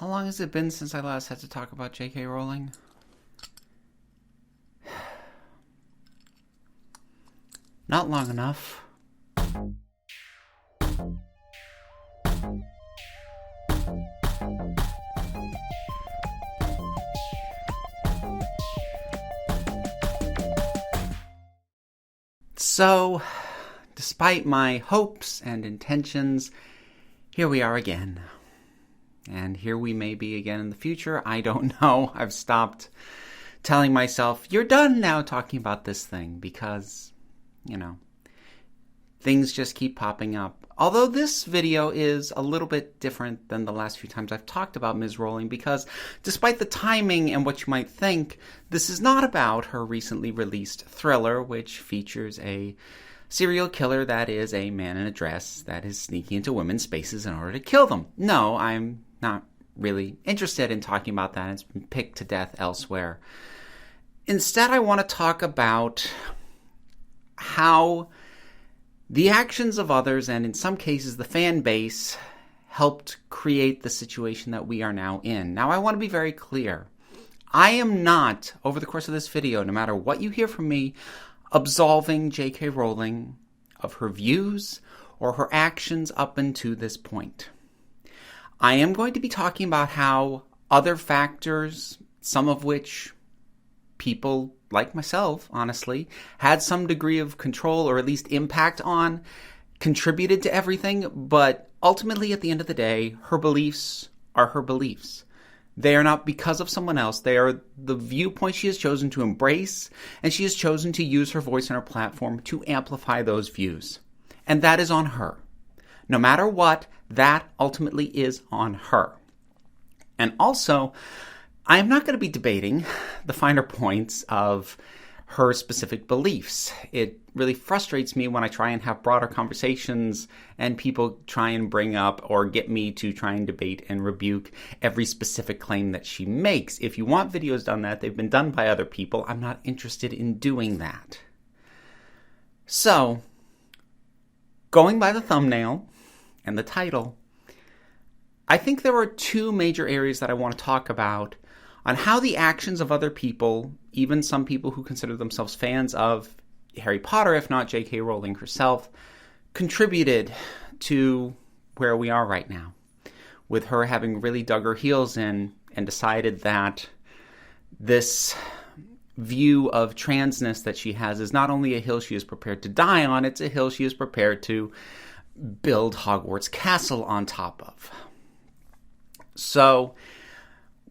How long has it been since I last had to talk about JK Rowling? Not long enough. So, despite my hopes and intentions, here we are again. And here we may be again in the future. I don't know. I've stopped telling myself, you're done now talking about this thing because, things just keep popping up. Although this video is a little bit different than the last few times I've talked about Ms. Rowling because despite the timing and what you might think, this is not about her recently released thriller, which features a serial killer that is a man in a dress that is sneaking into women's spaces in order to kill them. No, I'm not really interested in talking about that. It's been picked to death elsewhere. Instead, I want to talk about how the actions of others, and in some cases the fan base, helped create the situation that we are now in. Now, I want to be very clear. I am not, over the course of this video, no matter what you hear from me, absolving J.K. Rowling of her views or her actions up until this point. I am going to be talking about how other factors, some of which people like myself, honestly, had some degree of control or at least impact on, contributed to everything, but ultimately at the end of the day, her beliefs are her beliefs. They are not because of someone else. They are the viewpoint she has chosen to embrace, and she has chosen to use her voice and her platform to amplify those views. And that is on her. No matter what, that ultimately is on her. And also, I am not going to be debating the finer points of her specific beliefs. It really frustrates me when I try and have broader conversations and people try and bring up or get me to try and debate and rebuke every specific claim that she makes. If you want videos done that, they've been done by other people. I'm not interested in doing that. So, going by the thumbnail and the title, I think there are two major areas that I want to talk about on how the actions of other people, even some people who consider themselves fans of Harry Potter, if not J.K. Rowling herself, contributed to where we are right now, with her having really dug her heels in and decided that this view of transness that she has is not only a hill she is prepared to die on, it's a hill she is prepared to build Hogwarts Castle on top of. So,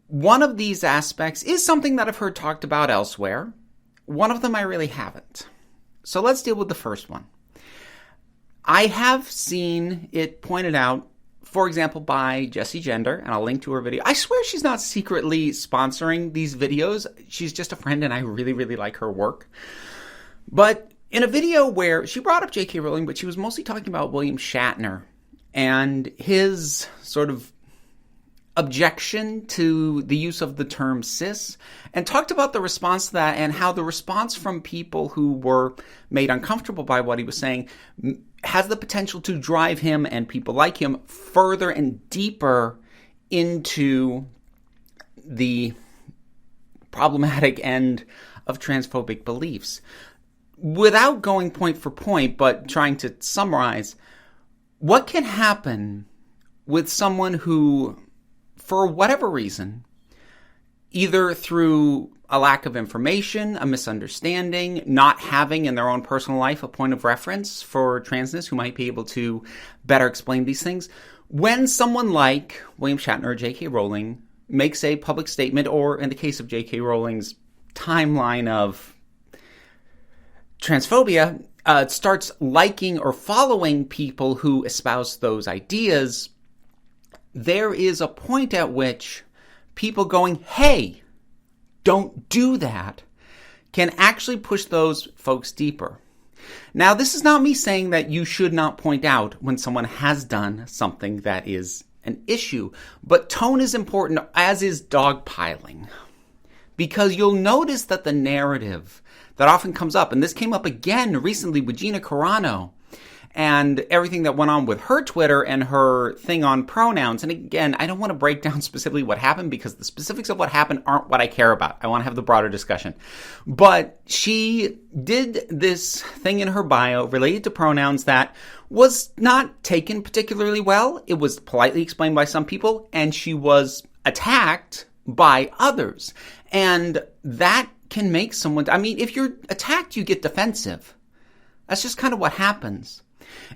one of these aspects is something that I've heard talked about elsewhere. One of them I really haven't. So let's deal with the first one. I have seen it pointed out, for example, by Jessie Gender, and I'll link to her video. I swear she's not secretly sponsoring these videos. She's just a friend, and I really, really like her work. But in a video where she brought up J.K. Rowling, but she was mostly talking about William Shatner and his sort of objection to the use of the term cis, and talked about the response to that and how the response from people who were made uncomfortable by what he was saying has the potential to drive him and people like him further and deeper into the problematic end of transphobic beliefs. Without going point for point, but trying to summarize, what can happen with someone who, for whatever reason, either through a lack of information, a misunderstanding, not having in their own personal life a point of reference for transness who might be able to better explain these things, when someone like William Shatner or J.K. Rowling makes a public statement, or in the case of J.K. Rowling's timeline of transphobia, starts liking or following people who espouse those ideas, there is a point at which people going, hey, don't do that, can actually push those folks deeper. Now, this is not me saying that you should not point out when someone has done something that is an issue, but tone is important, as is dogpiling. Because you'll notice that the narrative that often comes up, and this came up again recently with Gina Carano, and everything that went on with her Twitter and her thing on pronouns. And again, I don't want to break down specifically what happened because the specifics of what happened aren't what I care about. I want to have the broader discussion. But she did this thing in her bio related to pronouns that was not taken particularly well. It was politely explained by some people, and she was attacked by others. And that can make someone, I mean, if you're attacked, you get defensive. That's just kind of what happens.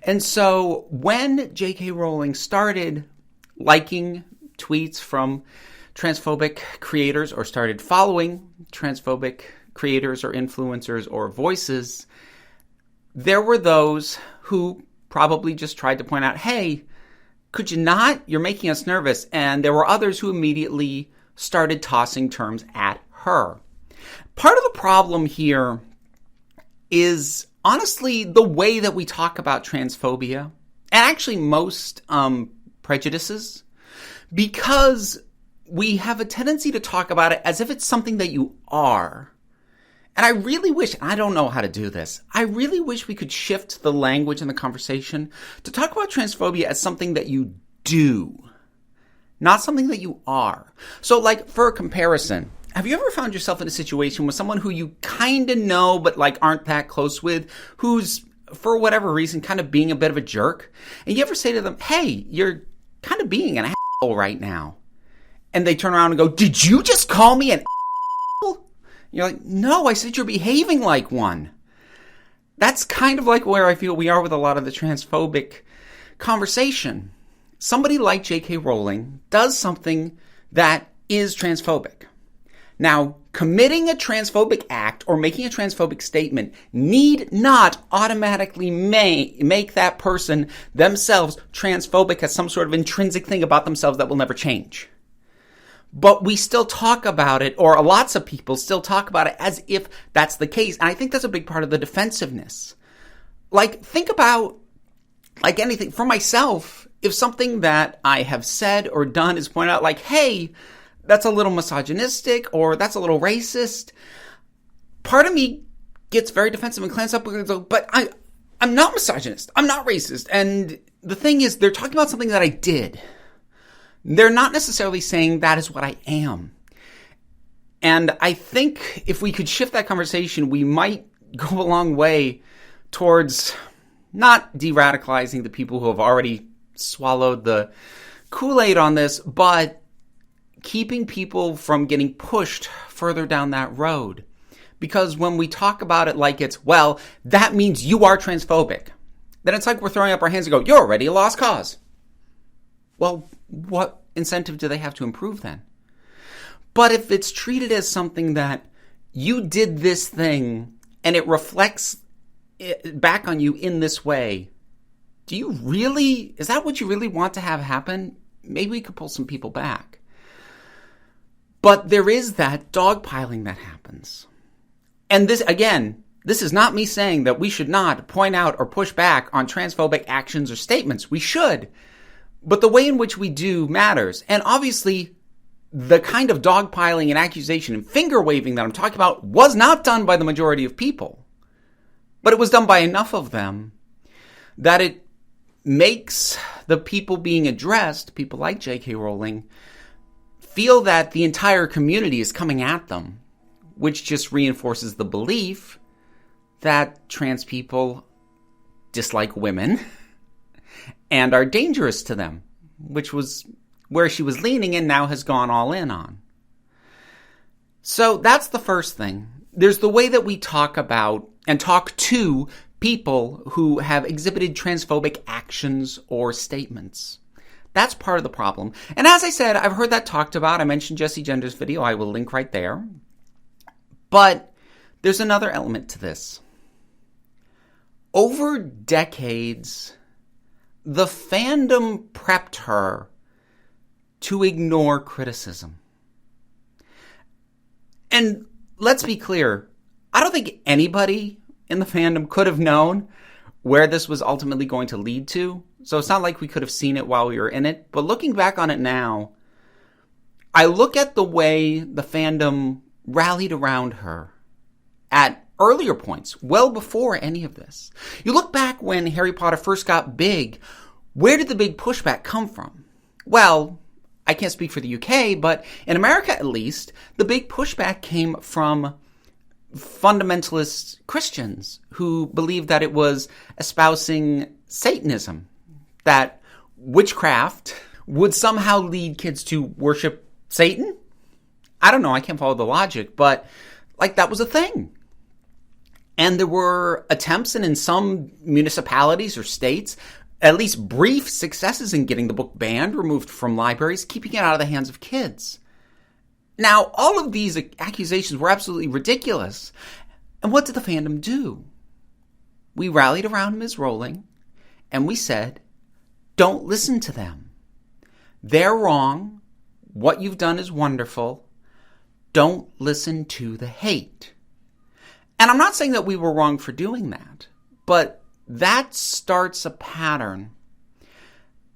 And so when JK Rowling started liking tweets from transphobic creators or started following transphobic creators or influencers or voices, there were those who probably just tried to point out, hey, could you not? You're making us nervous. And there were others who immediately started tossing terms at her. Part of the problem here is honestly the way that we talk about transphobia, and actually most prejudices, because we have a tendency to talk about it as if it's something that you are. And I really wish, I don't know how to do this, I really wish we could shift the language in the conversation to talk about transphobia as something that you do, not something that you are. So like for a comparison, have you ever found yourself in a situation with someone who you kind of know but like aren't that close with, who's for whatever reason kind of being a bit of a jerk? And you ever say to them, hey, you're kind of being an asshole right now. And they turn around and go, did you just call me an asshole? You're like, no, I said you're behaving like one. That's kind of like where I feel we are with a lot of the transphobic conversation. Somebody like JK Rowling does something that is transphobic. Now, committing a transphobic act or making a transphobic statement need not automatically make that person themselves transphobic as some sort of intrinsic thing about themselves that will never change. But we still talk about it, or lots of people still talk about it as if that's the case. And I think that's a big part of the defensiveness. Like, think about, like anything, for myself, if something that I have said or done is pointed out like, hey, that's a little misogynistic or that's a little racist, part of me gets very defensive and clans up and goes, but I'm not misogynist. I'm not racist. And the thing is, they're talking about something that I did. They're not necessarily saying that is what I am. And I think if we could shift that conversation, we might go a long way towards not de-radicalizing the people who have already swallowed the Kool-Aid on this, but keeping people from getting pushed further down that road. Because when we talk about it like it's, well, that means you are transphobic, then it's like we're throwing up our hands and go, you're already a lost cause. Well, what incentive do they have to improve then? But if it's treated as something that you did this thing and it reflects it back on you in this way, is that what you really want to have happen? Maybe we could pull some people back. But there is that dogpiling that happens. And this, again, this is not me saying that we should not point out or push back on transphobic actions or statements. We should. But the way in which we do matters. And obviously, the kind of dogpiling and accusation and finger waving that I'm talking about was not done by the majority of people. But it was done by enough of them that it makes the people being addressed, people like JK Rowling, feel that the entire community is coming at them, which just reinforces the belief that trans people dislike women and are dangerous to them, which was where she was leaning and now has gone all in on. So that's the first thing. There's the way that we talk about and talk to people who have exhibited transphobic actions or statements. That's part of the problem. And as I said, I've heard that talked about. I mentioned Jesse Gender's video. I will link right there. But there's another element to this. Over decades, the fandom prepped her to ignore criticism. And let's be clear, I don't think anybody in the fandom could have known where this was ultimately going to lead to. So it's not like we could have seen it while we were in it. But looking back on it now, I look at the way the fandom rallied around her at earlier points, well before any of this. You look back when Harry Potter first got big, where did the big pushback come from? Well, I can't speak for the UK, but in America at least, the big pushback came from fundamentalist Christians who believed that it was espousing Satanism, that witchcraft would somehow lead kids to worship Satan. I don't know, I can't follow the logic, but like that was a thing. And there were attempts, and in some municipalities or states, at least brief successes in getting the book banned, removed from libraries, keeping it out of the hands of kids. Now, all of these accusations were absolutely ridiculous. And what did the fandom do? We rallied around Ms. Rowling, and we said, don't listen to them. They're wrong. What you've done is wonderful. Don't listen to the hate. And I'm not saying that we were wrong for doing that, but that starts a pattern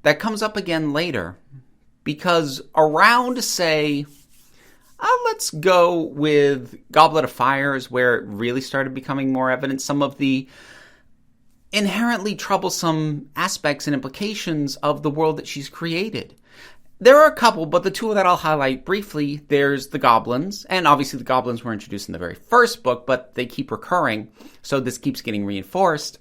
that comes up again later, because around, say, let's go with Goblet of Fires, where it really started becoming more evident some of the inherently troublesome aspects and implications of the world that she's created. There are a couple, but the two that I'll highlight briefly, there's the Goblins, and obviously the Goblins were introduced in the very first book, but they keep recurring, so this keeps getting reinforced.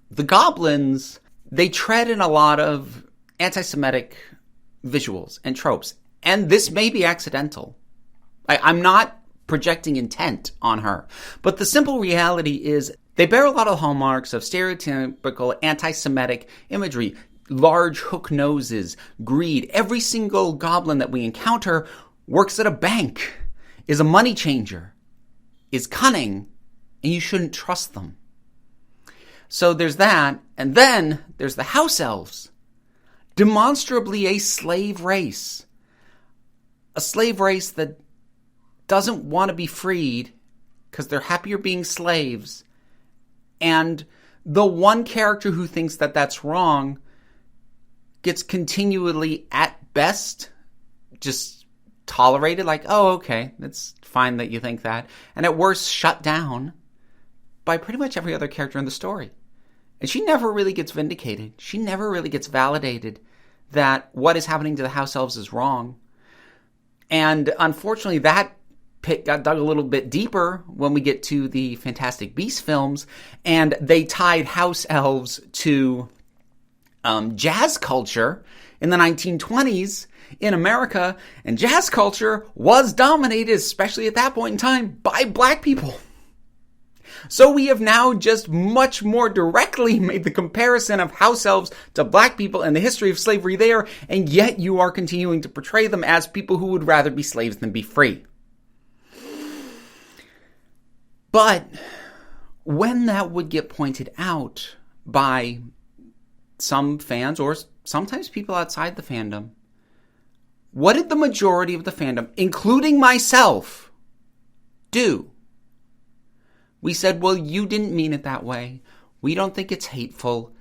The Goblins, they tread in a lot of anti-Semitic visuals and tropes, and this may be accidental. I'm not projecting intent on her, but the simple reality is they bear a lot of hallmarks of stereotypical anti-Semitic imagery. Large hook noses, greed. Every single goblin that we encounter works at a bank, is a money changer, is cunning, and you shouldn't trust them. So there's that, and then there's the House Elves. Demonstrably a slave race. A slave race that doesn't want to be freed because they're happier being slaves. And the one character who thinks that that's wrong gets continually, at best, just tolerated, like, oh, okay, it's fine that you think that. And at worst, shut down by pretty much every other character in the story. And she never really gets vindicated. She never really gets validated that what is happening to the House Elves is wrong. And unfortunately, that pit got dug a little bit deeper when we get to the Fantastic Beasts films, and they tied House Elves to jazz culture in the 1920s in America, and jazz culture was dominated, especially at that point in time, by black people. So we have now just much more directly made the comparison of house elves to black people and the history of slavery there, and yet you are continuing to portray them as people who would rather be slaves than be free. But when that would get pointed out by some fans, or sometimes people outside the fandom, what did the majority of the fandom, including myself, do? We said, well, you didn't mean it that way. We don't think it's hateful.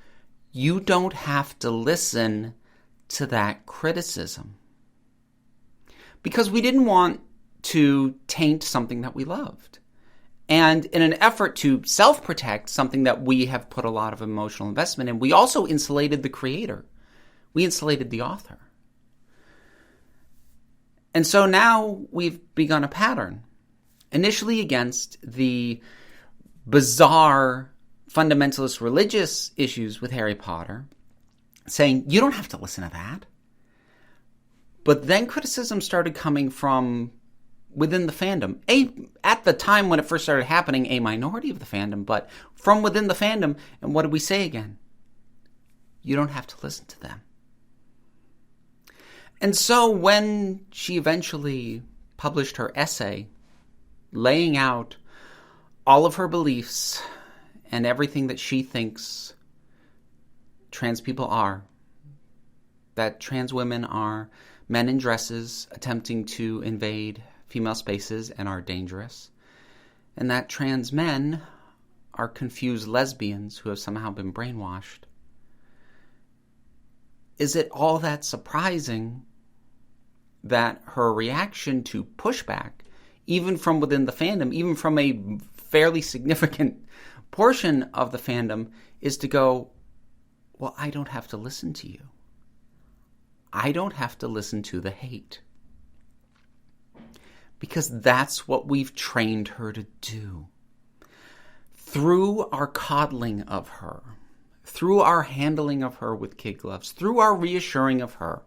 You don't have to listen to that criticism. Because we didn't want to taint something that we loved. And in an effort to self-protect something that we have put a lot of emotional investment in, we also insulated the creator. We insulated the author. And so now we've begun a pattern. Initially against the bizarre fundamentalist religious issues with Harry Potter, saying, you don't have to listen to that. But then criticism started coming from within the fandom. At the time when it first started happening, a minority of the fandom, but from within the fandom. And what did we say again? You don't have to listen to them. And so when she eventually published her essay laying out all of her beliefs and everything that she thinks trans people are, that trans women are men in dresses attempting to invade female spaces and are dangerous, and that trans men are confused lesbians who have somehow been brainwashed. Is it all that surprising that her reaction to pushback, even from within the fandom, even from a fairly significant portion of the fandom is to go, well, I don't have to listen to you. I don't have to listen to the hate. Because that's what we've trained her to do. Through our coddling of her, through our handling of her with kid gloves, through our reassuring of her,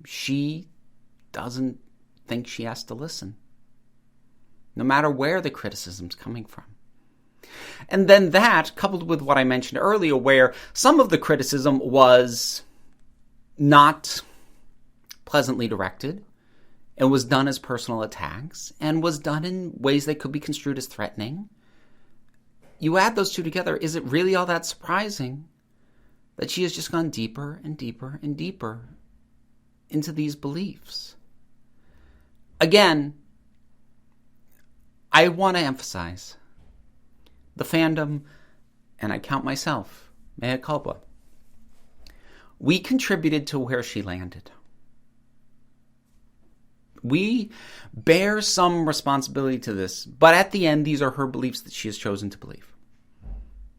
she doesn't think she has to listen. No matter where the criticism's coming from. And then that, coupled with what I mentioned earlier, where some of the criticism was not pleasantly directed, and was done as personal attacks, and was done in ways that could be construed as threatening. You add those two together, is it really all that surprising that she has just gone deeper and deeper and deeper into these beliefs? Again, I want to emphasize the fandom, and I count myself, mea culpa. We contributed to where she landed. We bear some responsibility to this, but at the end, these are her beliefs that she has chosen to believe.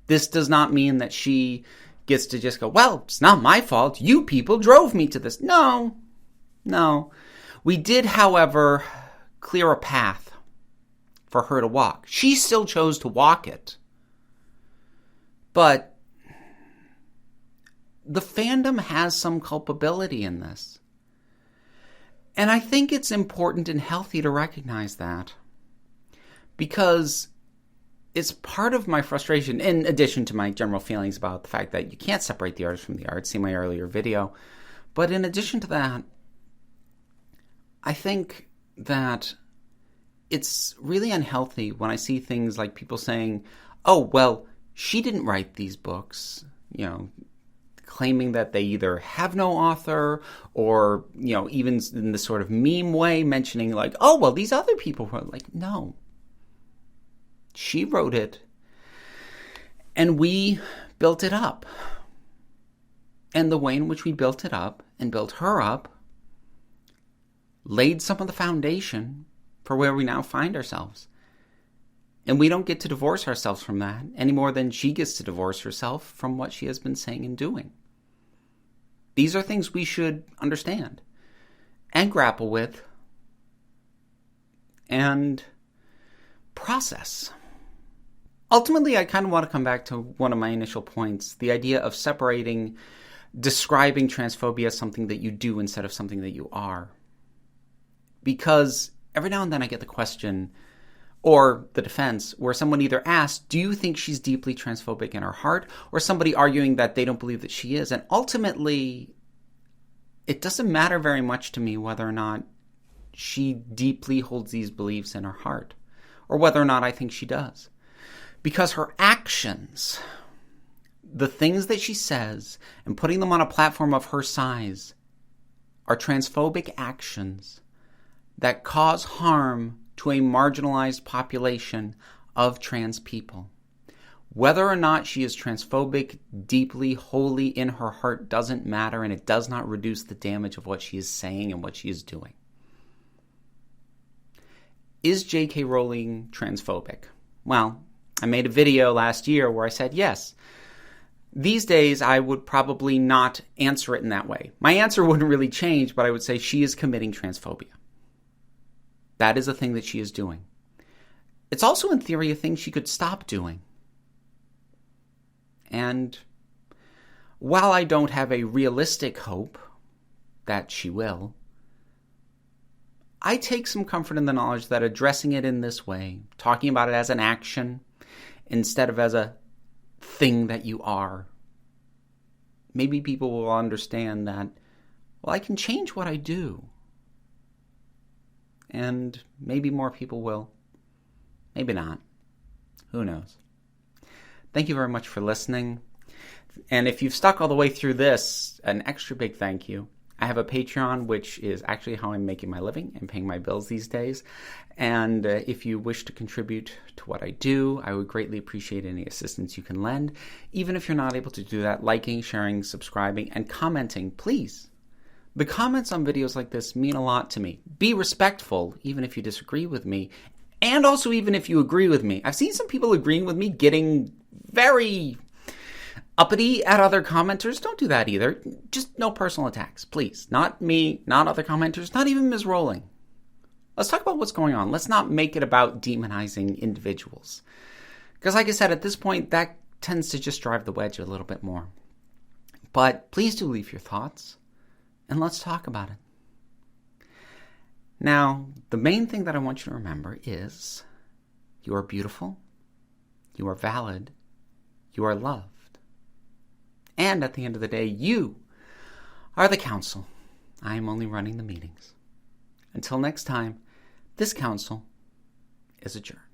This does not mean that she gets to just go, well, it's not my fault. You people drove me to this. No. We did, however, clear a path for her to walk. She still chose to walk it. But the fandom has some culpability in this. And I think it's important and healthy to recognize that. Because it's part of my frustration, in addition to my general feelings about the fact that you can't separate the artist from the art, see my earlier video. But in addition to that, I think that it's really unhealthy when I see things like people saying, oh, well, she didn't write these books, claiming that they either have no author or, even in this sort of meme way, mentioning like, oh, well, these other people wrote. Like, no. She wrote it, and we built it up. And the way in which we built it up and built her up laid some of the foundation for where we now find ourselves. And we don't get to divorce ourselves from that any more than she gets to divorce herself from what she has been saying and doing. These are things we should understand and grapple with and process. Ultimately, I kind of want to come back to one of my initial points, the idea of describing transphobia as something that you do instead of something that you are. Because every now and then I get the question, or the defense, where someone either asks, do you think she's deeply transphobic in her heart? Or somebody arguing that they don't believe that she is. And ultimately, it doesn't matter very much to me whether or not she deeply holds these beliefs in her heart, or whether or not I think she does. Because her actions, the things that she says, and putting them on a platform of her size, are transphobic actions that cause harm to a marginalized population of trans people. Whether or not she is transphobic, deeply, wholly in her heart doesn't matter, and it does not reduce the damage of what she is saying and what she is doing. Is JK Rowling transphobic? Well, I made a video last year where I said yes. These days, I would probably not answer it in that way. My answer wouldn't really change, but I would say she is committing transphobia. That is a thing that she is doing. It's also, in theory, a thing she could stop doing. And while I don't have a realistic hope that she will, I take some comfort in the knowledge that addressing it in this way, talking about it as an action instead of as a thing that you are, maybe people will understand that, well, I can change what I do. And maybe more people will. Maybe not. Who knows? Thank you very much for listening. And if you've stuck all the way through this, an extra big thank you. I have a Patreon, which is actually how I'm making my living and paying my bills these days. And if you wish to contribute to what I do, I would greatly appreciate any assistance you can lend. Even if you're not able to do that, liking, sharing, subscribing, and commenting, please. The comments on videos like this mean a lot to me. Be respectful, even if you disagree with me. And also, even if you agree with me, I've seen some people agreeing with me getting very uppity at other commenters. Don't do that either. Just no personal attacks, please. Not me, not other commenters, not even Ms. Rowling. Let's talk about what's going on. Let's not make it about demonizing individuals. Because like I said, at this point, that tends to just drive the wedge a little bit more. But please do leave your thoughts, and let's talk about it. Now, the main thing that I want you to remember is you are beautiful, you are valid, you are loved. And at the end of the day, you are the council. I am only running the meetings. Until next time, this council is adjourned.